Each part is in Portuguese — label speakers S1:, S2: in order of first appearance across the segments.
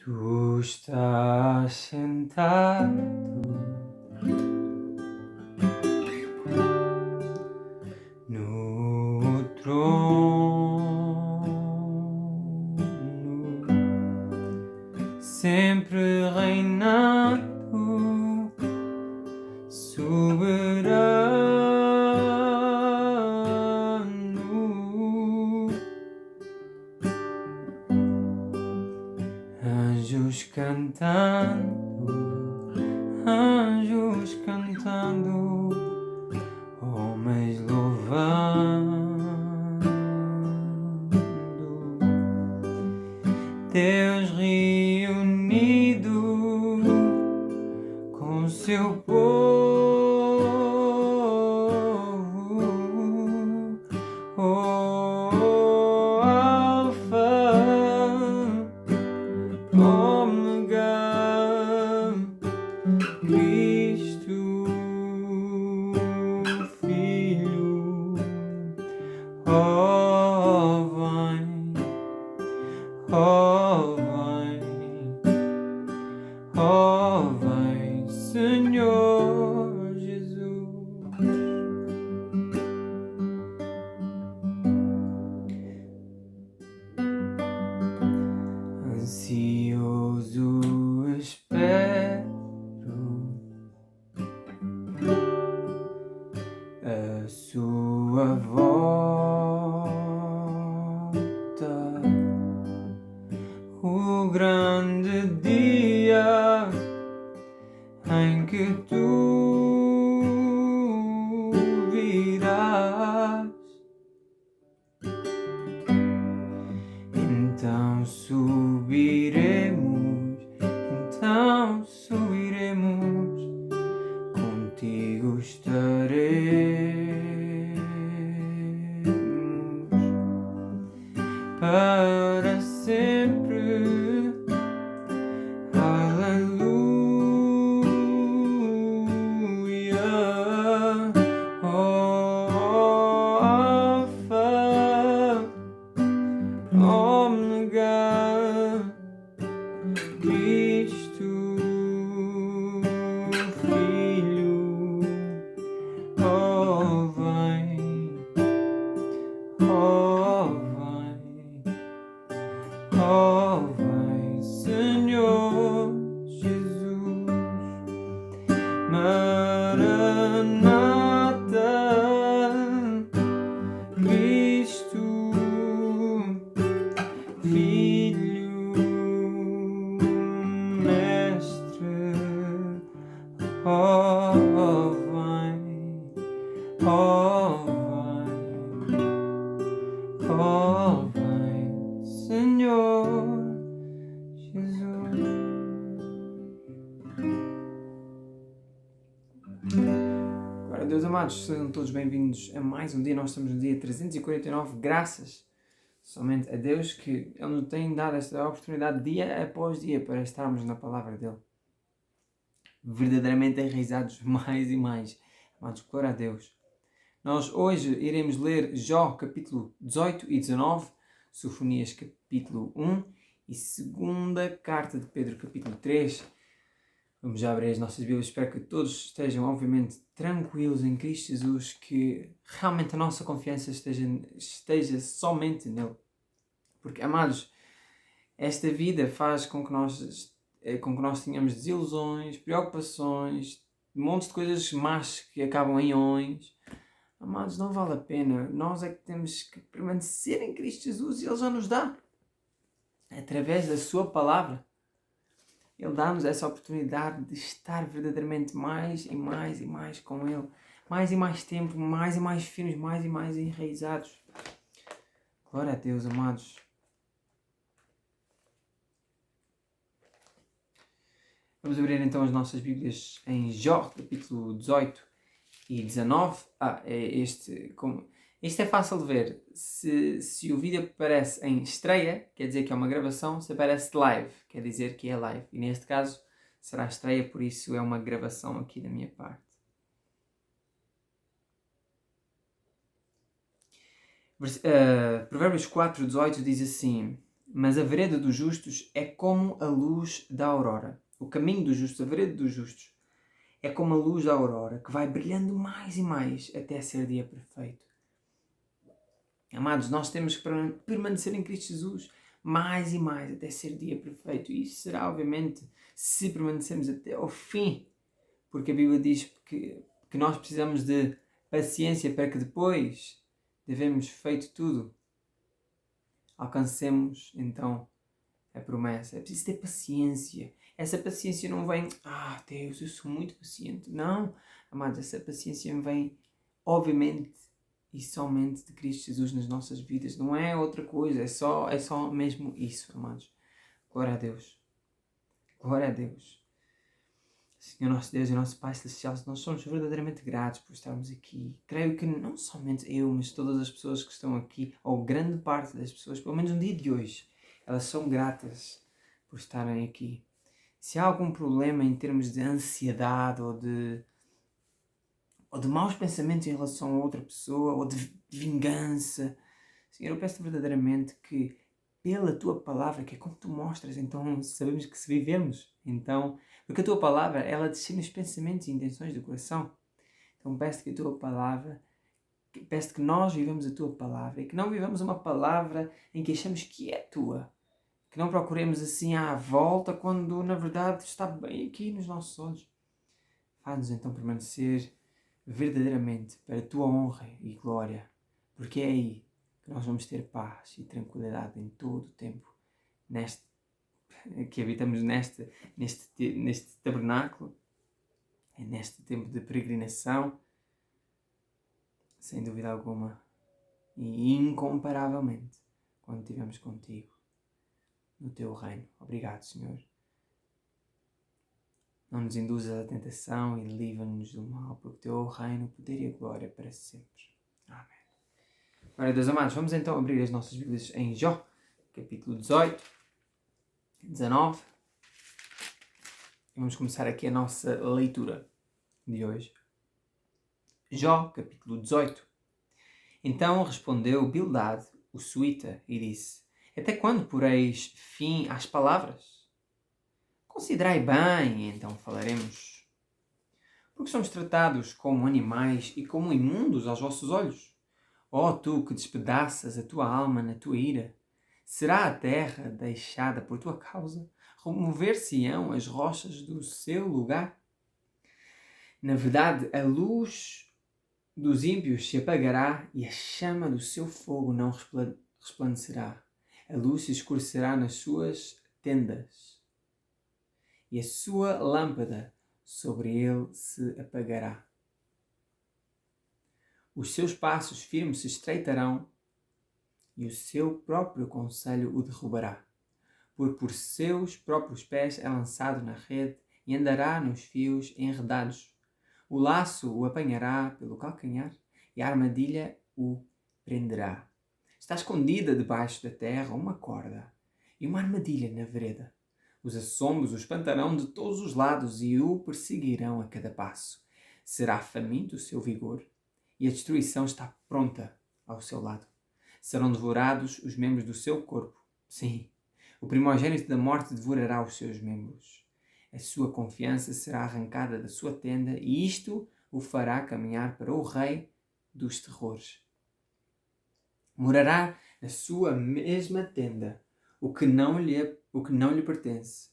S1: Tu estás sentado no trono, sempre reinando, soberano. Anjos cantando, homens louvando, Deus reunido com seu povo, Alfa, Ômega, Cristo, Filho, vem, vem, Senhor Jesus. Ansioso espero a sua volta, o grande dia em que tu virás. Então subiremos, contigo estaremos para sempre. Aleluia. Alfa, Ômega, Cristo, Filho, vem, vem, Senhor Jesus. Maranata, Cristo, Filho, Mestre, vem, vem, Senhor Jesus. Glória a Deus, amados, sejam todos bem-vindos a mais um dia. Nós estamos no dia 349, graças somente a Deus que Ele nos tem dado esta oportunidade dia após dia para estarmos na palavra dEle, verdadeiramente enraizados mais e mais. Amados, glória a Deus. Nós hoje iremos ler Jó capítulo 18 e 19, Sofonias capítulo 1 e segunda carta de Pedro capítulo 3. Vamos já abrir as nossas Bíblias. Espero que todos estejam obviamente tranquilos em Cristo Jesus, que realmente a nossa confiança esteja somente nele. Porque, amados, esta vida faz com que nós tenhamos desilusões, preocupações, montes de coisas más que acabam em ões. Amados, não vale a pena. Nós é que temos que permanecer em Cristo Jesus e Ele já nos dá. Através da sua palavra, Ele dá-nos essa oportunidade de estar verdadeiramente mais e mais e mais com Ele. Mais e mais tempo, mais e mais firmes, mais e mais enraizados. Glória a Deus, amados. Vamos abrir então as nossas Bíblias em Jó, capítulo 18 e 19. Isto é fácil de ver. Se o vídeo aparece em estreia, quer dizer que é uma gravação. Se aparece live, quer dizer que é live. E neste caso será estreia, por isso é uma gravação aqui da minha parte. Provérbios 4:18 diz assim: Mas a vereda dos justos é como a luz da aurora. O caminho dos justos, a vereda dos justos, é como a luz da aurora, que vai brilhando mais e mais até ser dia perfeito. Amados, nós temos que permanecer em Cristo Jesus mais e mais até ser dia perfeito. E isso será, obviamente, se permanecermos até ao fim. Porque a Bíblia diz que nós precisamos de paciência para que depois, devemos feito tudo, alcancemos então a promessa. É preciso ter paciência. Essa paciência não vem, Deus, eu sou muito paciente. Não, amados, essa paciência vem, obviamente, e somente de Cristo Jesus nas nossas vidas. Não é outra coisa, é só mesmo isso, amados. Glória a Deus. Glória a Deus. Senhor nosso Deus e nosso Pai Celestial, nós somos verdadeiramente gratos por estarmos aqui. Creio que não somente eu, mas todas as pessoas que estão aqui, ou grande parte das pessoas, pelo menos no dia de hoje, elas são gratas por estarem aqui. Se há algum problema em termos de ansiedade ou de maus pensamentos em relação a outra pessoa, ou de vingança, Senhor, eu peço verdadeiramente que pela Tua Palavra, que é como Tu mostras, então sabemos que se vivemos, então, porque a Tua Palavra, ela discerne os pensamentos e intenções do coração. Então peço que a Tua Palavra, peço que nós vivamos a Tua Palavra e que não vivamos uma palavra em que achamos que é Tua. Que não procuremos assim à volta quando na verdade está bem aqui nos nossos olhos. Faz-nos então permanecer verdadeiramente para a Tua honra e glória, porque é aí que nós vamos ter paz e tranquilidade em todo o tempo, que habitamos neste tabernáculo, neste tempo de peregrinação, sem dúvida alguma, e incomparavelmente, quando estivermos contigo no Teu reino. Obrigado, Senhor. Não nos induzas à tentação e livra-nos do mal, porque o Teu reino, o poder e a glória para sempre. Amém. Glória a Deus, amados. Vamos então abrir as nossas Bíblias em Jó, capítulo 18, 19. E vamos começar aqui a nossa leitura de hoje. Jó, capítulo 18. Então respondeu Bildade, o suíta, e disse: Até quando poreis fim às palavras? Considerai bem, e então falaremos. Porque somos tratados como animais e como imundos aos vossos olhos. Ó tu que despedaças a tua alma na tua ira, será a terra deixada por tua causa? Remover-se-ão as rochas do seu lugar? Na verdade, a luz dos ímpios se apagará e a chama do seu fogo não resplandecerá. A luz se escurecerá nas suas tendas e a sua lâmpada sobre ele se apagará. Os seus passos firmes se estreitarão e o seu próprio conselho o derrubará. Porque por seus próprios pés é lançado na rede e andará nos fios enredados. O laço o apanhará pelo calcanhar e a armadilha o prenderá. Está escondida debaixo da terra uma corda e uma armadilha na vereda. Os assombros o espantarão de todos os lados e o perseguirão a cada passo. Será faminto o seu vigor e a destruição está pronta ao seu lado. Serão devorados os membros do seu corpo. Sim, o primogênito da morte devorará os seus membros. A sua confiança será arrancada da sua tenda e isto o fará caminhar para o rei dos terrores. Morará na sua mesma tenda o que não lhe pertence.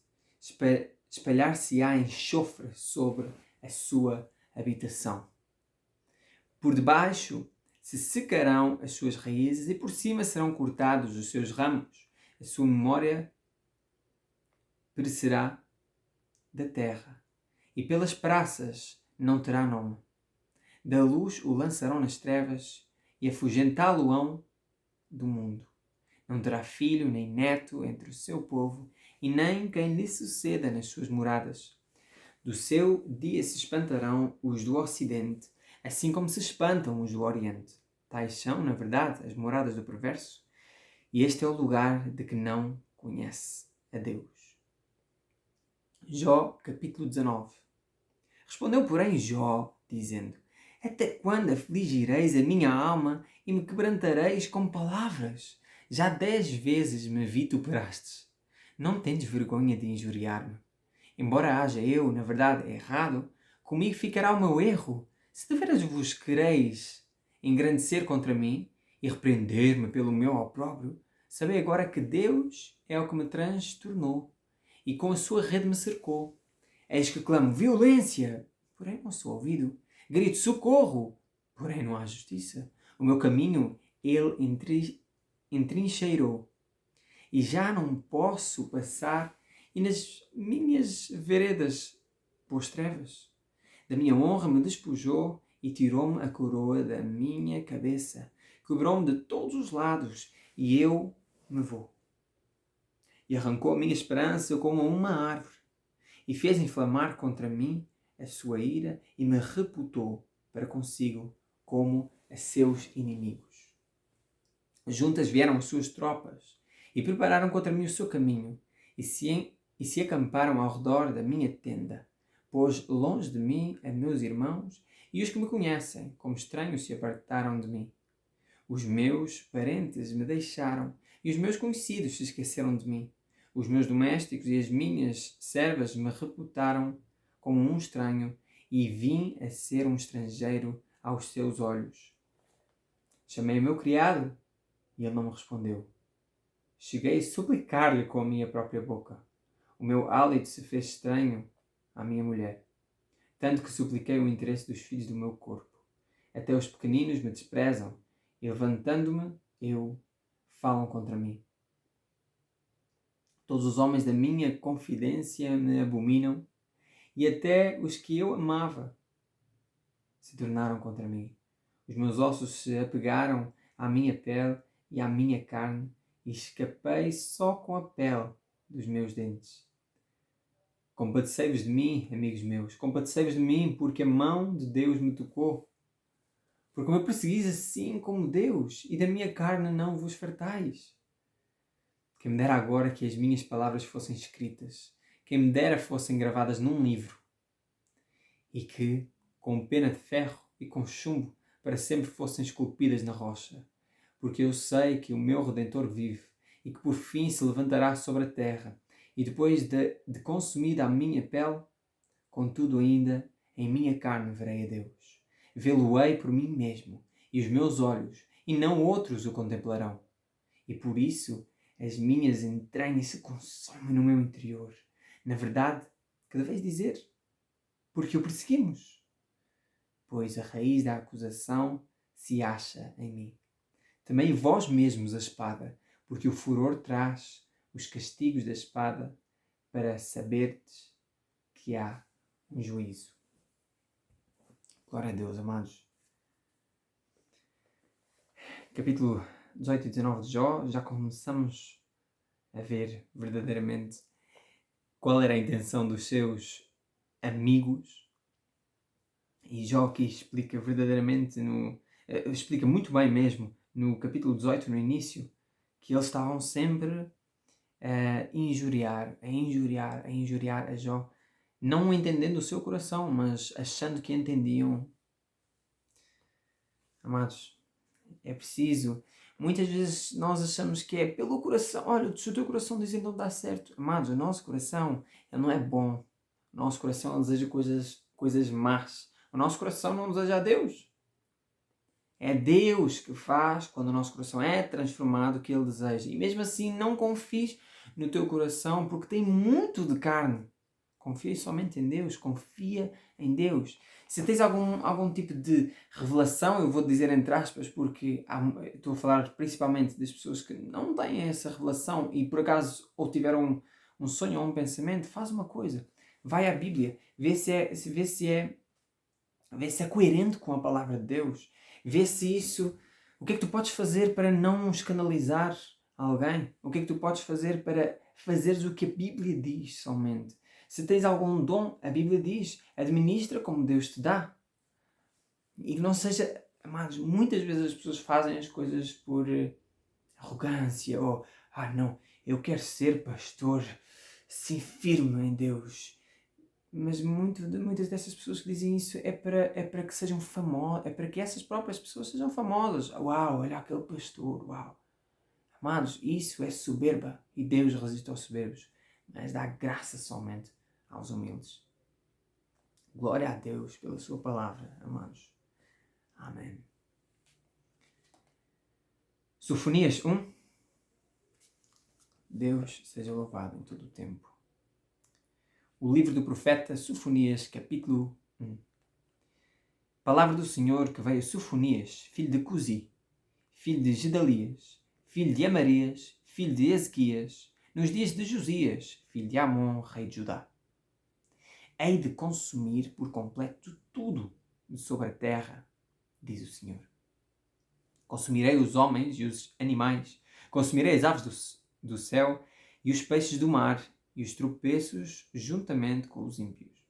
S1: Espalhar-se-á enxofre sobre a sua habitação. Por debaixo se secarão as suas raízes e por cima serão cortados os seus ramos. A sua memória perecerá da terra e pelas praças não terá nome. Da luz o lançarão nas trevas e afugentá-lo-ão do mundo. Não terá filho nem neto entre o seu povo e nem quem lhe suceda nas suas moradas. Do seu dia se espantarão os do ocidente, assim como se espantam os do oriente. Tais são, na verdade, as moradas do perverso, e este é o lugar de que não conhece a Deus. Jó, capítulo 19. Respondeu, porém, Jó, dizendo: Até quando afligireis a minha alma e me quebrantareis com palavras? Já 10 vezes me vituperastes. Não tens vergonha de injuriar-me. Embora haja eu, na verdade, errado, comigo ficará o meu erro. Se de veras vos quereis engrandecer contra mim e repreender-me pelo meu opróbrio, sabei agora que Deus é o que me transtornou e com a sua rede me cercou. Eis que clamo violência, porém não sou ouvido. Grito socorro, porém não há justiça. O meu caminho ele entrincheirou e já não posso passar, e nas minhas veredas pôs trevas. Da minha honra me despojou e tirou-me a coroa da minha cabeça. Quebrou-me de todos os lados e eu me vou. E arrancou a minha esperança como uma árvore e fez inflamar contra mim a sua ira e me reputou para consigo como a seus inimigos. Juntas vieram as suas tropas e prepararam contra mim o seu caminho e se acamparam ao redor da minha tenda, pois longe de mim a meus irmãos e os que me conhecem como estranhos se apartaram de mim. Os meus parentes me deixaram e os meus conhecidos se esqueceram de mim. Os meus domésticos e as minhas servas me reputaram como um estranho e vim a ser um estrangeiro aos seus olhos. Chamei o meu criado e ele não me respondeu. Cheguei a suplicar-lhe com a minha própria boca. O meu hálito se fez estranho à minha mulher, tanto que supliquei o interesse dos filhos do meu corpo. Até os pequeninos me desprezam e, levantando-me, falam contra mim. Todos os homens da minha confidência me abominam e até os que eu amava se tornaram contra mim. Os meus ossos se apegaram à minha pele e à minha carne e escapei só com a pele dos meus dentes. Compadecei-vos de mim, amigos meus, compadecei-vos de mim, porque a mão de Deus me tocou. Porque me perseguis assim como Deus, e da minha carne não vos fartais. Quem me dera agora que as minhas palavras fossem escritas, quem me dera fossem gravadas num livro, e que, com pena de ferro e com chumbo, para sempre fossem esculpidas na rocha. Porque eu sei que o meu Redentor vive, e que por fim se levantará sobre a terra, e depois de consumida a minha pele, contudo ainda em minha carne verei a Deus. Vê-lo-ei por mim mesmo, e os meus olhos, e não outros o contemplarão. E por isso as minhas entranhas se consomem no meu interior. Na verdade, que deveis dizer? Porque o perseguimos. Pois a raiz da acusação se acha em mim. Temei vós mesmos a espada, porque o furor traz os castigos da espada para saberdes que há um juízo. Glória a Deus, amados. Capítulo 18 e 19 de Jó, já começamos a ver verdadeiramente qual era a intenção dos seus amigos. E Jó aqui explica verdadeiramente, explica muito bem mesmo, no capítulo 18, no início, que eles estavam sempre a injuriar a Jó, não entendendo o seu coração, mas achando que entendiam. Amados, é preciso. Muitas vezes nós achamos que é pelo coração. Olha, se o teu coração diz então dá certo. Amados, o nosso coração ele não é bom. O nosso coração ele deseja coisas más. O nosso coração não deseja a Deus. É Deus que faz, quando o nosso coração é transformado, o que Ele deseja. E mesmo assim não confies no teu coração, porque tem muito de carne. Confia somente em Deus, confia em Deus. Se tens algum tipo de revelação, eu vou dizer entre aspas, porque estou a falar principalmente das pessoas que não têm essa revelação e por acaso ou tiveram um sonho ou um pensamento, faz uma coisa. Vai à Bíblia, vê se é coerente com a palavra de Deus. Vê se isso... O que é que tu podes fazer para não escandalizar alguém? O que é que tu podes fazer para fazeres o que a Bíblia diz somente? Se tens algum dom, a Bíblia diz, administra como Deus te dá. E que não seja... Amados, muitas vezes as pessoas fazem as coisas por arrogância ou... não, eu quero ser pastor, sim, firme em Deus. Mas muitas dessas pessoas que dizem isso é para que sejam famosas, é para que essas próprias pessoas sejam famosas. Uau, olha aquele pastor, uau. Amados, isso é soberba. E Deus resiste aos soberbos, mas dá graça somente aos humildes. Glória a Deus pela sua palavra, amados. Amém. Sofonias 1. Deus seja louvado em todo o tempo. O livro do profeta Sofonias, capítulo 1. Palavra do Senhor que veio a Sofonias, filho de Cusi, filho de Gedalias, filho de Amarias, filho de Ezequias, nos dias de Josias, filho de Amon, rei de Judá. Hei de consumir por completo tudo de sobre a terra, diz o Senhor. Consumirei os homens e os animais, consumirei as aves do céu e os peixes do mar e os tropeços juntamente com os ímpios.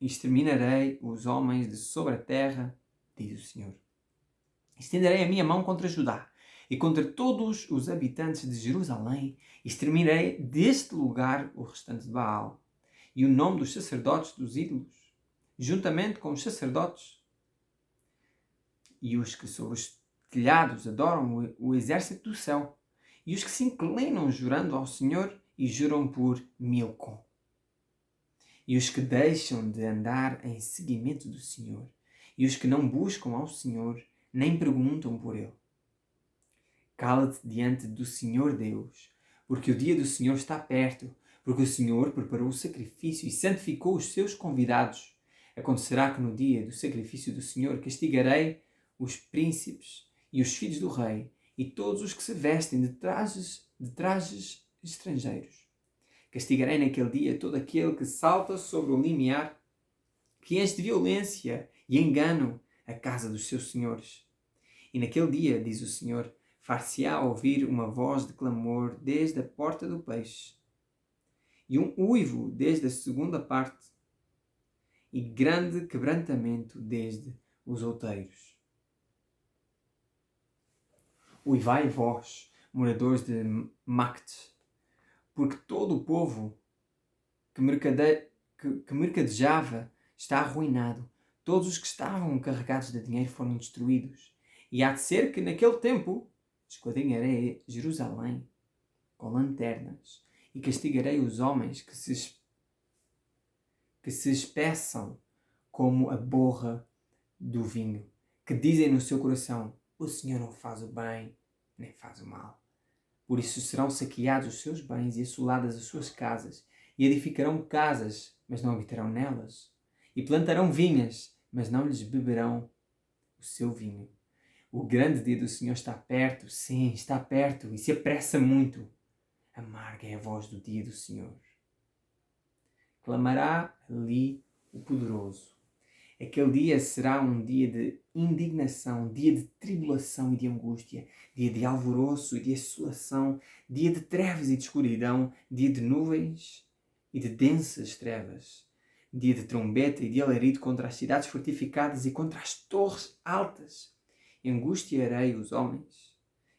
S1: Exterminarei os homens de sobre a terra, diz o Senhor. Estenderei a minha mão contra Judá e contra todos os habitantes de Jerusalém. Exterminarei deste lugar o restante de Baal e o nome dos sacerdotes dos ídolos, juntamente com os sacerdotes e os que sobre os telhados adoram o exército do céu, e os que se inclinam jurando ao Senhor e juram por Milcom, e os que deixam de andar em seguimento do Senhor, e os que não buscam ao Senhor, nem perguntam por Ele. Cala-te diante do Senhor Deus, porque o dia do Senhor está perto, porque o Senhor preparou o sacrifício e santificou os seus convidados. Acontecerá que no dia do sacrifício do Senhor castigarei os príncipes e os filhos do rei e todos os que se vestem de trajes estrangeiros. Castigarei naquele dia todo aquele que salta sobre o limiar, que enche de violência e engano a casa dos seus senhores. E naquele dia, diz o Senhor, far-se-á ouvir uma voz de clamor desde a porta do peixe, e um uivo desde a segunda parte, e grande quebrantamento desde os outeiros. Uivai vós, moradores de Macte, porque todo o povo que mercadejava está arruinado. Todos os que estavam carregados de dinheiro foram destruídos. E há de ser que naquele tempo esquadrinharei Jerusalém com lanternas e castigarei os homens que se espeçam como a borra do vinho, que dizem no seu coração: o Senhor não faz o bem, nem faz o mal. Por isso serão saqueados os seus bens e assoladas as suas casas, e edificarão casas, mas não habitarão nelas, e plantarão vinhas, mas não lhes beberão o seu vinho. O grande dia do Senhor está perto, sim, está perto, e se apressa muito. Amarga é a voz do dia do Senhor. Clamará ali o poderoso. Aquele dia será um dia de indignação, dia de tribulação e de angústia, dia de alvoroço e de assolação, dia de trevas e de escuridão, dia de nuvens e de densas trevas, dia de trombeta e de alarido contra as cidades fortificadas e contra as torres altas. Angustiarei os homens,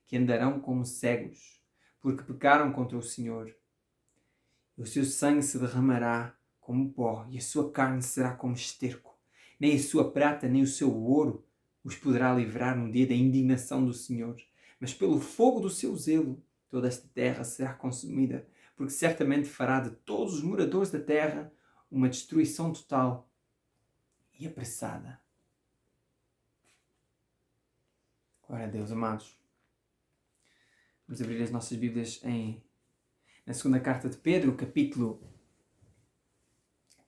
S1: que andarão como cegos, porque pecaram contra o Senhor. O seu sangue se derramará como pó, e a sua carne será como esterco. Nem a sua prata, nem o seu ouro os poderá livrar no dia da indignação do Senhor. Mas pelo fogo do seu zelo, toda esta terra será consumida, porque certamente fará de todos os moradores da terra uma destruição total e apressada. Glória a Deus, amados. Vamos abrir as nossas Bíblias na segunda carta de Pedro, capítulo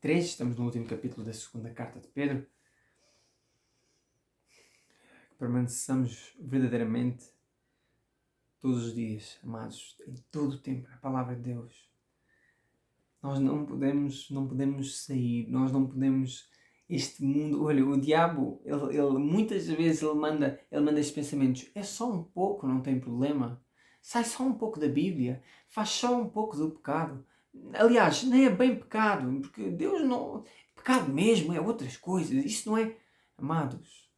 S1: 3. Estamos no último capítulo da segunda carta de Pedro. Que permaneçamos verdadeiramente todos os dias, amados, em todo o tempo, na palavra de Deus. Nós não podemos sair, nós não podemos... Este mundo, olha, o diabo, ele muitas vezes ele manda estes pensamentos. É só um pouco, não tem problema. Sai só um pouco da Bíblia, faz só um pouco do pecado. Aliás, nem é bem pecado, porque Deus não... Pecado mesmo é outras coisas, isso não é... Amados,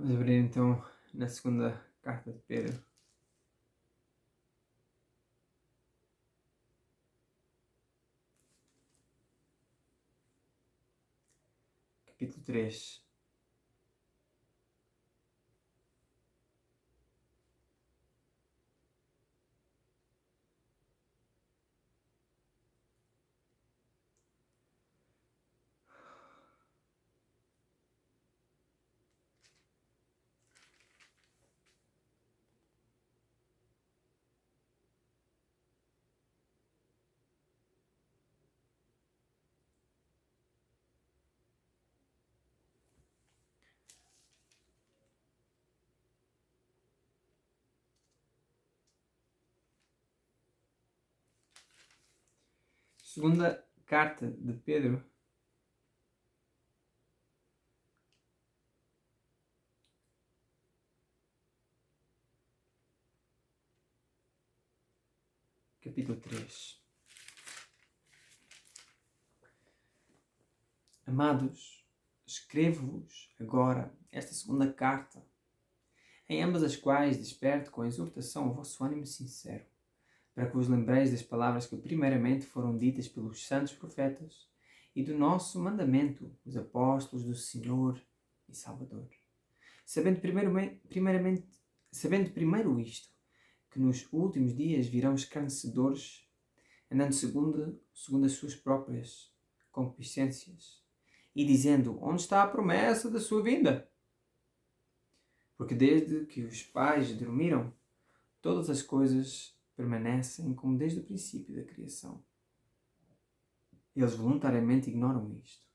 S1: Vamos abrir então na segunda carta de Pedro. Capítulo 3. Segunda carta de Pedro, capítulo 3. Amados, escrevo-vos agora esta segunda carta, em ambas as quais desperto com exortação o vosso ânimo sincero, para que vos lembreis das palavras que primeiramente foram ditas pelos santos profetas e do nosso mandamento, os apóstolos do Senhor e Salvador. Sabendo primeiro isto, que nos últimos dias virão escarnecedores, andando segundo as suas próprias concupiscências, e dizendo: onde está a promessa da sua vinda? Porque desde que os pais dormiram, todas as coisas permanecem como desde o princípio da criação. Eles voluntariamente ignoram isto,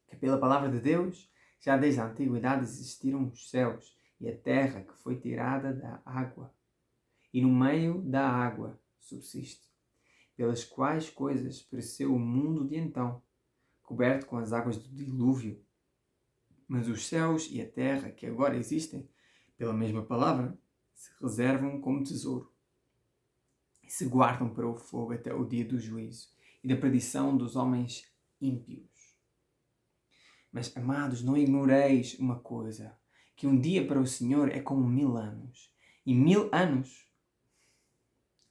S1: que pela palavra de Deus, já desde a antiguidade existiram os céus e a terra que foi tirada da água, e no meio da água subsiste, pelas quais coisas pereceu o mundo de então, coberto com as águas do dilúvio. Mas os céus e a terra que agora existem, pela mesma palavra, se reservam como tesouro e se guardam para o fogo até o dia do juízo e da perdição dos homens ímpios. Mas, amados, não ignoreis uma coisa, que um dia para o Senhor é como 1000 anos, e 1000 anos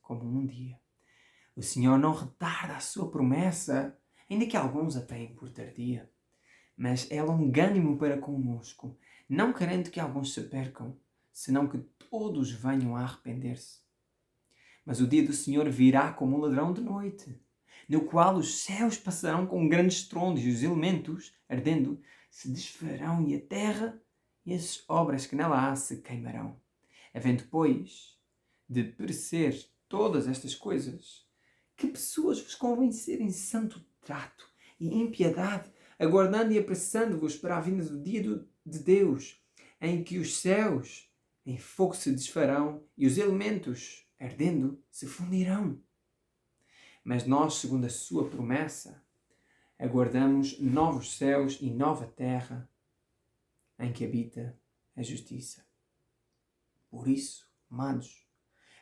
S1: como um dia. O Senhor não retarda a sua promessa, ainda que alguns a tenham por tardia, mas é longânimo para connosco, não querendo que alguns se percam, senão que todos venham a arrepender-se. Mas o dia do Senhor virá como um ladrão de noite, no qual os céus passarão com grandes estrondos e os elementos, ardendo, se desfarão e a terra e as obras que nela há se queimarão. Havendo, pois, de perecer todas estas coisas, que pessoas vos convencerem santo trato e impiedade, aguardando e apressando-vos para a vinda do dia de Deus, em que os céus em fogo se desfarão e os elementos, ardendo, se fundirão. Mas nós, segundo a sua promessa, aguardamos novos céus e nova terra, em que habita a justiça. Por isso, amados,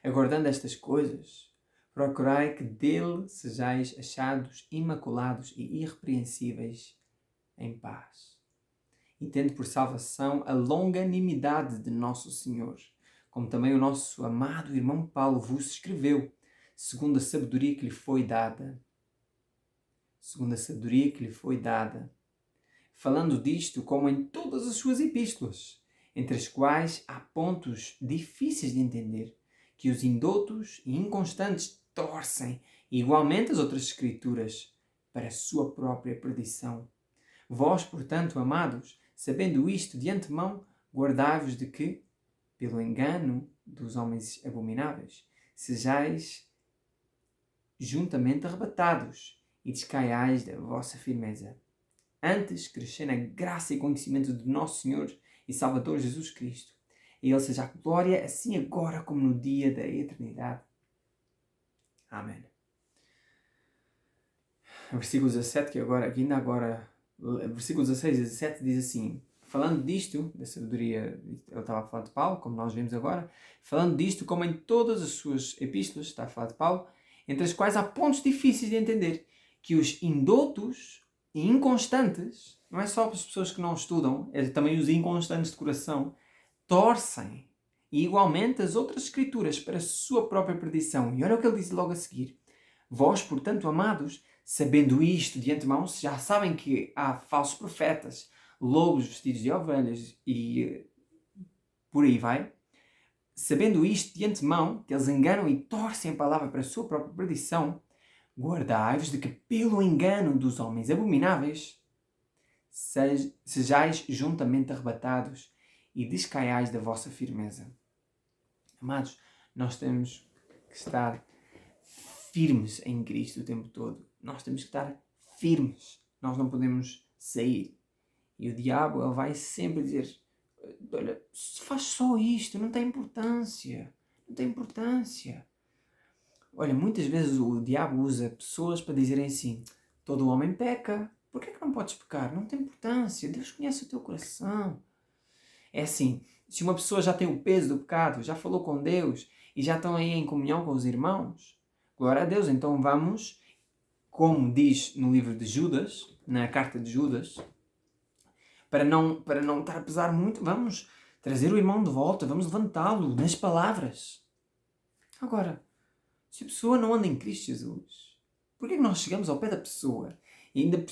S1: aguardando estas coisas, procurai que dele sejais achados imaculados e irrepreensíveis em paz. E tendo por salvação a longanimidade de nosso Senhor, como também o nosso amado irmão Paulo vos escreveu, segundo a sabedoria que lhe foi dada. Falando disto, como em todas as suas epístolas, entre as quais há pontos difíceis de entender, que os indoutos e inconstantes torcem, igualmente as outras escrituras, para a sua própria perdição. Vós, portanto, amados, sabendo isto de antemão, guardai-vos de que, pelo engano dos homens abomináveis, sejais juntamente arrebatados e descaiais da vossa firmeza. Antes, crescei na graça e conhecimento de nosso Senhor e Salvador Jesus Cristo. A Ele seja a glória, assim agora como no dia da eternidade. Amém. Versículo 17, versículos 16 e 17 diz assim: falando disto, da sabedoria, ele estava a falar de Paulo, como nós vimos agora, falando disto, como em todas as suas epístolas, está a falar de Paulo, entre as quais há pontos difíceis de entender, que os indoutos e inconstantes, não é só para as pessoas que não estudam, é também os inconstantes de coração, torcem e igualmente as outras escrituras para a sua própria perdição. E olha o que ele diz logo a seguir. Vós, portanto, amados, sabendo isto de antemão, já sabem que há falsos profetas, lobos vestidos de ovelhas e por aí vai. Sabendo isto de antemão, que eles enganam e torcem a palavra para a sua própria perdição, guardai-vos de que pelo engano dos homens abomináveis sejais juntamente arrebatados e descaiais da vossa firmeza. Amados, nós temos que estar firmes em Cristo o tempo todo. Nós temos que estar firmes. Nós não podemos sair. E o diabo, ele vai sempre dizer, olha, faz só isto, não tem importância. Não tem importância. Olha, muitas vezes o diabo usa pessoas para dizerem assim, todo homem peca. Por que é que não podes pecar? Não tem importância. Deus conhece o teu coração. É assim, se uma pessoa já tem o peso do pecado, já falou com Deus e já estão aí em comunhão com os irmãos, glória a Deus, então vamos, como diz no livro de Judas, na carta de Judas, para não estar a pesar muito, vamos trazer o irmão de volta, vamos levantá-lo nas palavras. Agora, se a pessoa não anda em Cristo Jesus, por que é que nós chegamos ao pé da pessoa? E ainda,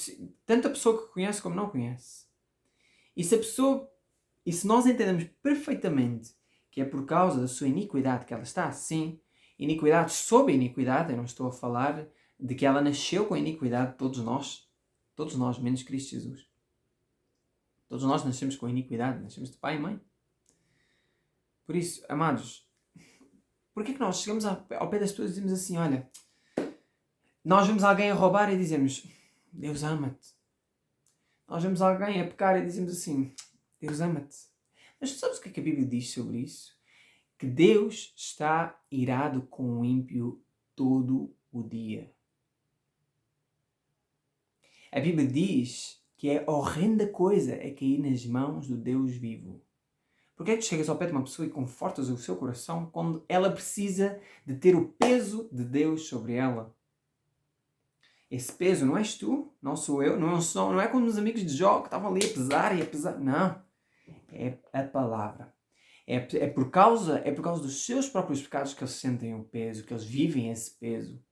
S1: tanto a pessoa que conhece como não conhece. E se nós entendemos perfeitamente que é por causa da sua iniquidade que ela está assim, iniquidade sob iniquidade, eu não estou a falar de que ela nasceu com a iniquidade, todos nós, menos Cristo Jesus. Todos nós nascemos com a iniquidade, nascemos de pai e mãe. Por isso, amados, porquê que nós chegamos ao pé das pessoas e dizemos assim, olha, nós vemos alguém a roubar e dizemos, Deus ama-te. Nós vemos alguém a pecar e dizemos assim, Deus ama-te. Mas tu sabes o que é que a Bíblia diz sobre isso? Que Deus está irado com o ímpio todo o dia. A Bíblia diz que é horrenda coisa é cair nas mãos do Deus vivo. Porquê é que tu chegas ao pé de uma pessoa e confortas o seu coração quando ela precisa de ter o peso de Deus sobre ela? Esse peso não és tu, não sou eu, não é como os amigos de Jó que estavam ali a pesar e a pesar. Não. É a palavra. É por causa dos seus próprios pecados que eles sentem o peso, que eles vivem esse peso.